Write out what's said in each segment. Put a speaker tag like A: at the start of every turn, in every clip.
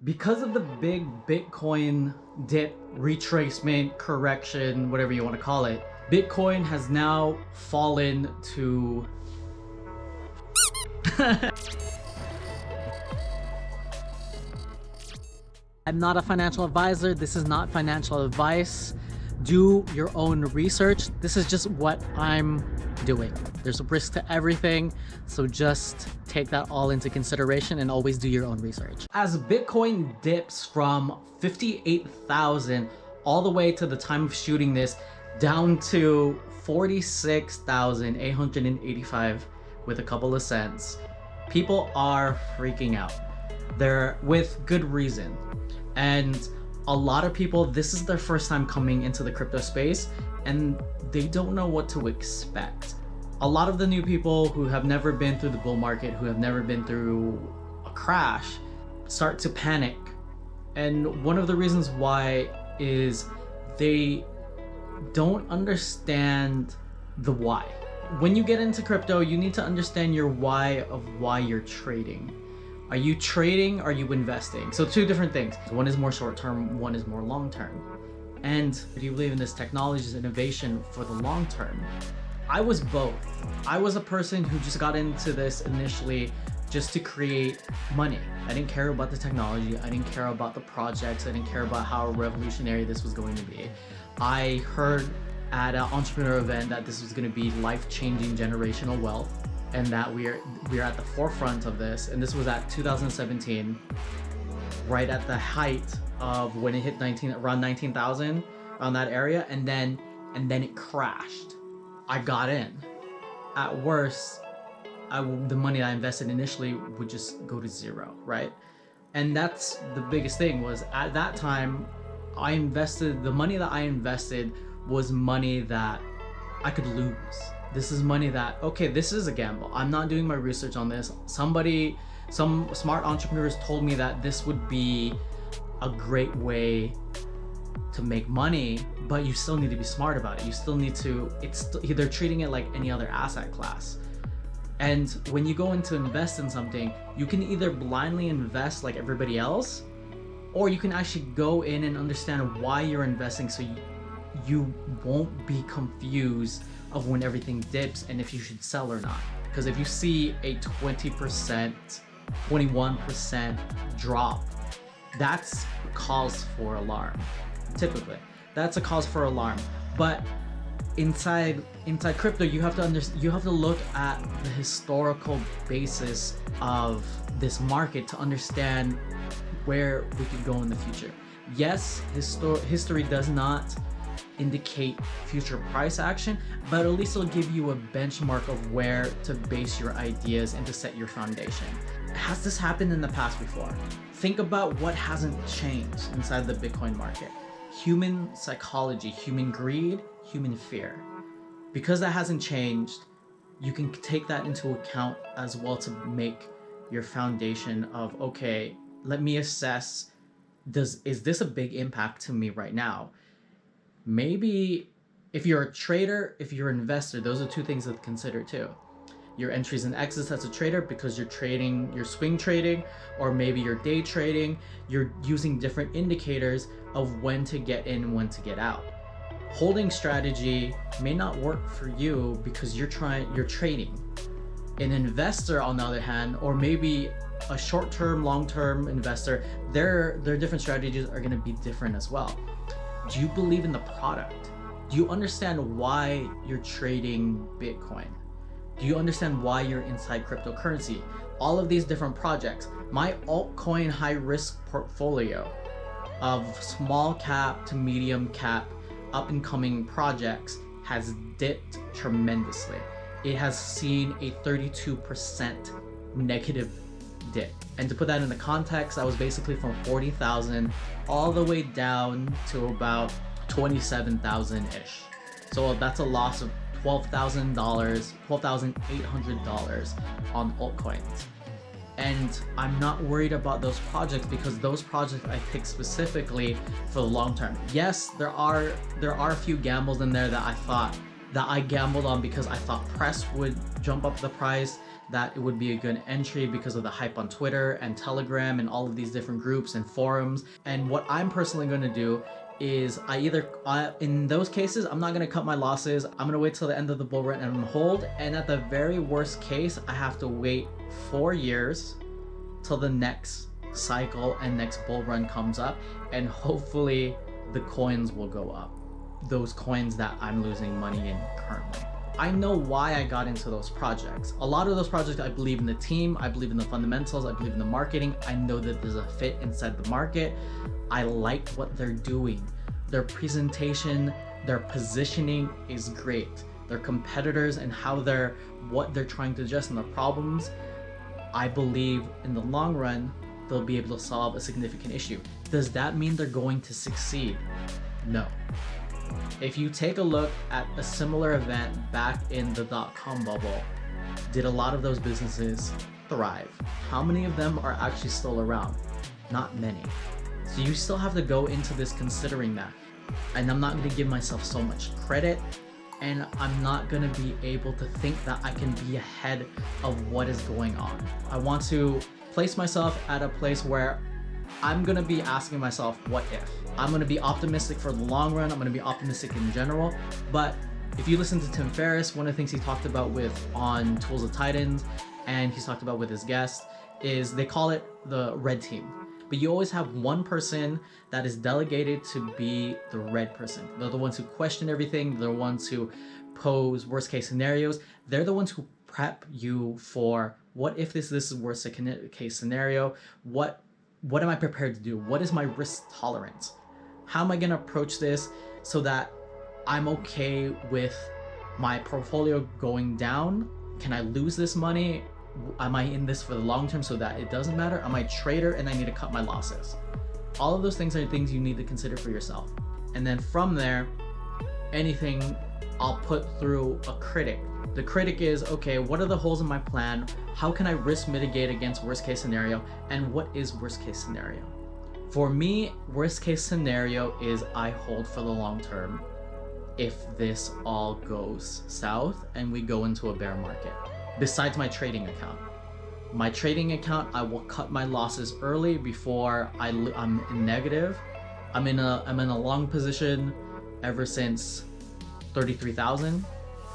A: Because of the big Bitcoin dip, retracement, correction, whatever you want to call it, Bitcoin has now fallen to I'm not a financial advisor. This is not financial advice. Do your own research. This is just what I'm doing. There's a risk to everything, so just take that all into consideration and always do your own research. As Bitcoin dips from 58,000 all the way to the time of shooting this down to 46,885 with a couple of cents, people are freaking out. They're with good reason. And a lot of people, this is their first time coming into the crypto space and they don't know what to expect. A lot of the new people who have never been through the bull market, who have never been through a crash, start to panic. And one of the reasons why is they don't understand the why. When you get into crypto, you need to understand your why of why you're trading. Are you trading? Are you investing? So two different things. One is more short term, one is more long term. And do you believe in this technology's innovation for the long term? I was both. I was a person who just got into this initially just to create money. I didn't care about the technology. I didn't care about the projects. I didn't care about how revolutionary this was going to be. I heard at an entrepreneur event that this was going to be life-changing generational wealth, and that we're at the forefront of this. And this was at 2017, right at the height of when it hit around 19,000, around that area, and then it crashed. I got in. At worst, the money I invested initially would just go to zero, right? And that's the biggest thing, was at that time, the money that I invested was money that I could lose. This is money that, okay, this is a gamble. I'm not doing my research on this. Some smart entrepreneurs told me that this would be a great way to make money, but you still need to be smart about it. You still need to, they're treating it like any other asset class. And when you go into invest in something, you can either blindly invest like everybody else, or you can actually go in and understand why you're investing, so you won't be confused of when everything dips and if you should sell or not. Because if you see a 20%, 21% drop, that's cause for alarm. Typically, that's a cause for alarm. But inside crypto, you have to look at the historical basis of this market to understand where we could go in the future. Yes, history does not indicate future price action, but at least it'll give you a benchmark of where to base your ideas and to set your foundation. Has this happened in the past before? Think about what hasn't changed inside the Bitcoin market. Human psychology, human greed, human fear. Because that hasn't changed, you can take that into account as well to make your foundation of, okay, let me assess, is this a big impact to me right now? Maybe if you're a trader, if you're an investor, those are two things to consider too. Your entries and exits as a trader, because you're trading, you're swing trading, or maybe you're day trading, you're using different indicators of when to get in and when to get out. Holding strategy may not work for you because you're trading. An investor, on the other hand, or maybe a short-term, long-term investor, their different strategies are going to be different as well. Do you believe in the product? Do you understand why you're trading Bitcoin? Do you understand why you're inside cryptocurrency? All of these different projects. My altcoin high risk portfolio of small cap to medium cap up and coming projects has dipped tremendously. It has seen a 32% negative dip. And to put that into context, I was basically from 40,000 all the way down to about 27,000-ish. So that's a loss of $12,000, $12,800 on altcoins. And I'm not worried about those projects because those projects I picked specifically for the long term. Yes, there are a few gambles in there that I gambled on because I thought press would jump up the price. that it would be a good entry because of the hype on Twitter and Telegram and all of these different groups and forums. And what I'm personally going to do is in those cases, I'm not going to cut my losses. I'm going to wait till the end of the bull run and hold. And at the very worst case, I have to wait 4 years till the next cycle and next bull run comes up, and hopefully the coins will go up. Those coins that I'm losing money in currently. I know why I got into those projects. A lot of those projects, I believe in the team, I believe in the fundamentals, I believe in the marketing. I know that there's a fit inside the market. I like what they're doing. Their presentation, their positioning is great. Their competitors and what they're trying to address and the problems, I believe in the long run, they'll be able to solve a significant issue. Does that mean they're going to succeed? No. If you take a look at a similar event back in the dot-com bubble, did a lot of those businesses thrive? How many of them are actually still around? Not many. So you still have to go into this considering that. And I'm not going to give myself so much credit, and I'm not going to be able to think that I can be ahead of what is going on. I want to place myself at a place where I'm going to be asking myself, what if? I'm going to be optimistic for the long run. I'm going to be optimistic in general. But if you listen to Tim Ferriss, one of the things he talked about on Tools of Titans, and he's talked about with his guests, is they call it the red team. But you always have one person that is delegated to be the red person. They're the ones who question everything. They're the ones who pose worst case scenarios. They're the ones who prep you for what if this is worst case scenario? What am I prepared to do? What is my risk tolerance? How am I going to approach this so that I'm okay with my portfolio going down? Can I lose this money? Am I in this for the long term so that it doesn't matter? Am I a trader and I need to cut my losses? All of those things are things you need to consider for yourself. And then from there, anything I'll put through a critic. The critic is, okay, what are the holes in my plan? How can I risk mitigate against worst case scenario? And what is worst case scenario? For me, worst case scenario is I hold for the long term if this all goes south and we go into a bear market. Besides my trading account. My trading account, I will cut my losses early before I'm in negative. I'm in a long position ever since 33,000.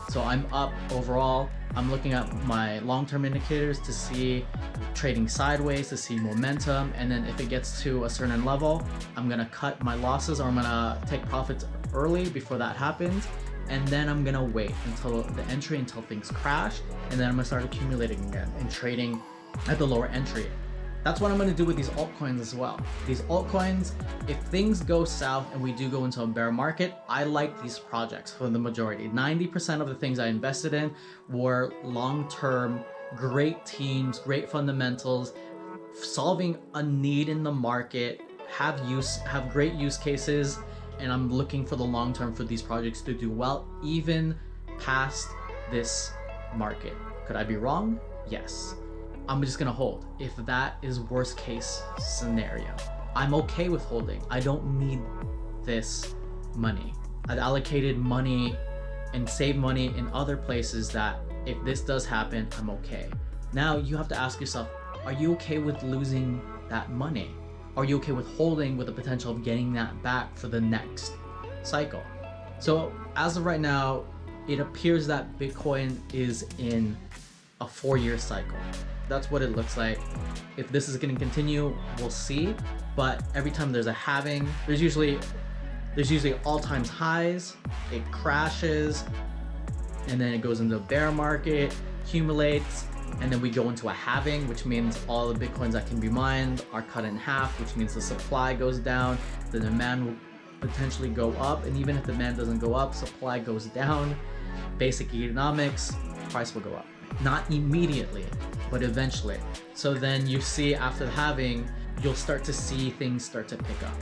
A: So I'm up overall. I'm looking at my long-term indicators to see trading sideways, to see momentum, and then if it gets to a certain level, I'm gonna cut my losses, or I'm gonna take profits early before that happens, and then I'm gonna wait until the entry, until things crash, and then I'm gonna start accumulating again and trading at the lower entry. That's what I'm gonna do with these altcoins as well. These altcoins, if things go south and we do go into a bear market, I like these projects for the majority. 90% of the things I invested in were long-term, great teams, great fundamentals, solving a need in the market, have great use cases, and I'm looking for the long term for these projects to do well, even past this market. Could I be wrong? Yes. I'm just gonna hold. If that is worst case scenario, I'm okay with holding. I don't need this money. I've allocated money and saved money in other places that if this does happen, I'm okay. Now you have to ask yourself, are you okay with losing that money? Are you okay with holding with the potential of getting that back for the next cycle? So as of right now, it appears that Bitcoin is in a 4-year cycle. That's what it looks like. If this is going to continue, we'll see. But every time there's a halving, there's usually all-time highs, it crashes, and then it goes into a bear market, accumulates, and then we go into a halving, which means all the Bitcoins that can be mined are cut in half, which means the supply goes down, the demand will potentially go up, and even if demand doesn't go up, supply goes down. Basic economics, price will go up. Not immediately, but eventually. So then you see after the halving, you'll start to see things start to pick up.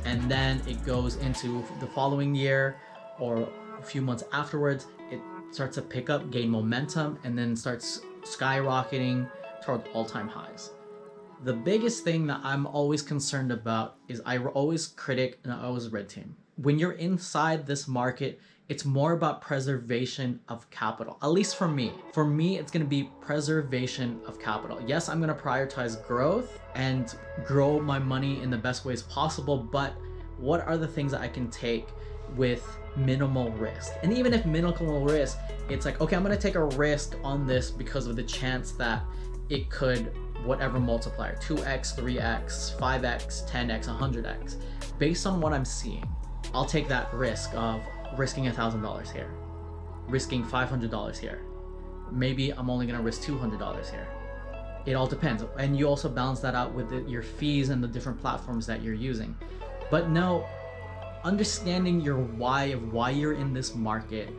A: And then it goes into the following year or a few months afterwards, it starts to pick up, gain momentum, and then starts skyrocketing toward all-time highs. The biggest thing that I'm always concerned about is I always critic and I always red team. When you're inside this market, It's more about preservation of capital, at least for me. For me, it's gonna be preservation of capital. Yes, I'm gonna prioritize growth and grow my money in the best ways possible, but what are the things that I can take with minimal risk? And even if minimal risk, it's like, okay, I'm gonna take a risk on this because of the chance that it could whatever multiplier, 2x, 3x, 5x, 10x, 100x. Based on what I'm seeing, I'll take that risk of risking $1,000 here, risking $500 here. Maybe I'm only gonna risk $200 here. It all depends. And you also balance that out with your fees and the different platforms that you're using. But no, understanding your why of why you're in this market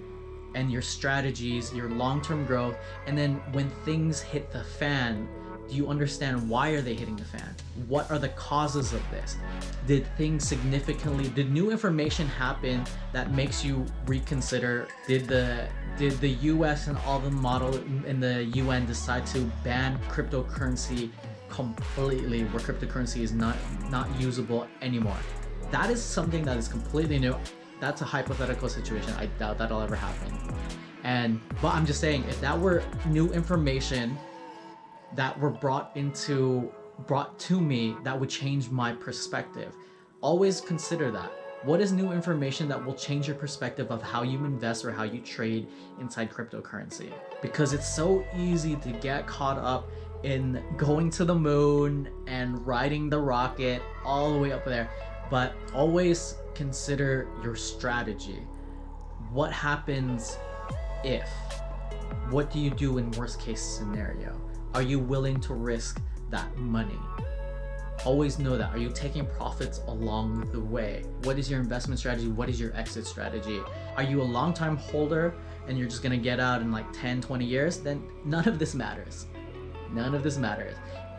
A: and your strategies, your long-term growth, and then when things hit the fan, do you understand why are they hitting the fan? What are the causes of this? Did new information happen that makes you reconsider? Did the US and all the model in the UN decide to ban cryptocurrency completely, where cryptocurrency is not usable anymore? That is something that is completely new. That's a hypothetical situation. I doubt that'll ever happen. But I'm just saying, if that were new information that were brought to me, that would change my perspective. Always consider that. What is new information that will change your perspective of how you invest or how you trade inside cryptocurrency? Because it's so easy to get caught up in going to the moon and riding the rocket all the way up there. But always consider your strategy. What happens if? What do you do in worst case scenario? Are you willing to risk that money? Always know that. Are you taking profits along the way? What is your investment strategy? What is your exit strategy? Are you a long-time holder and you're just gonna get out in like 10, 20 years? Then none of this matters. None of this matters.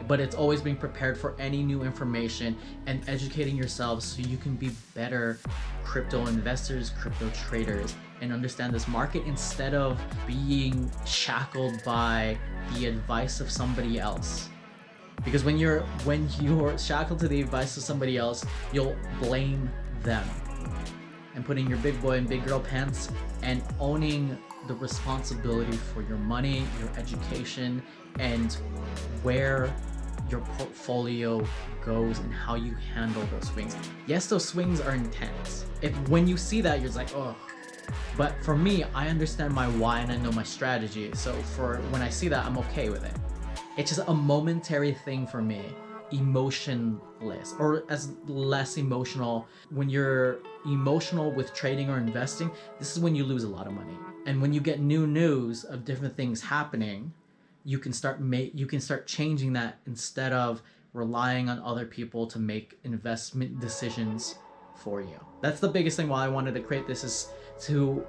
A: But it's always being prepared for any new information and educating yourselves so you can be better crypto investors, crypto traders, and understand this market instead of being shackled by the advice of somebody else. Because when you're shackled to the advice of somebody else, you'll blame them. And putting your big boy and big girl pants and owning the responsibility for your money, your education, and where your portfolio goes and how you handle those swings. Yes, those swings are intense. When you see that, you're just like, oh. But for me, I understand my why and I know my strategy. So when I see that, I'm okay with it. It's just a momentary thing for me, emotionless, or as less emotional. When you're emotional with trading or investing, this is when you lose a lot of money. And when you get new news of different things happening, you can start changing that instead of relying on other people to make investment decisions for you. That's the biggest thing why I wanted to create this, is to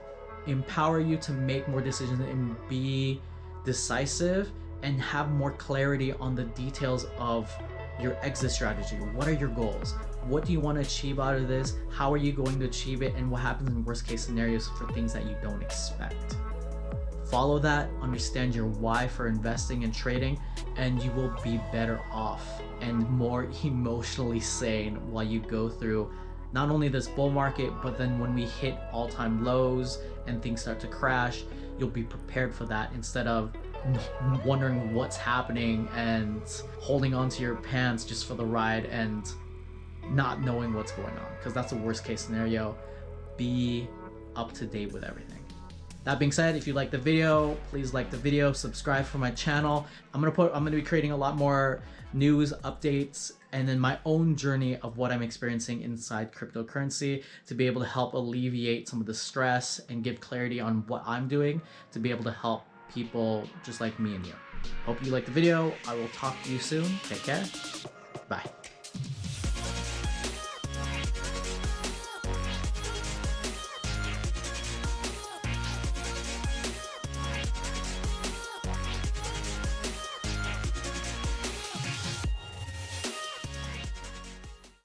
A: empower you to make more decisions and be decisive and have more clarity on the details of your exit strategy. What are your goals? What do you want to achieve out of this? How are you going to achieve it? And what happens in worst case scenarios for things that you don't expect? Follow that, understand your why for investing and trading, and you will be better off and more emotionally sane while you go through not only this bull market, but then when we hit all-time lows and things start to crash, you'll be prepared for that instead of wondering what's happening and holding onto your pants just for the ride and not knowing what's going on, because that's the worst case scenario. Be up to date with everything. That being said, if you like the video, please like the video, subscribe for my channel. I'm gonna be creating a lot more news, updates, and then my own journey of what I'm experiencing inside cryptocurrency to be able to help alleviate some of the stress and give clarity on what I'm doing to be able to help people just like me and you. Hope you like the video. I will talk to you soon. Take care. Bye.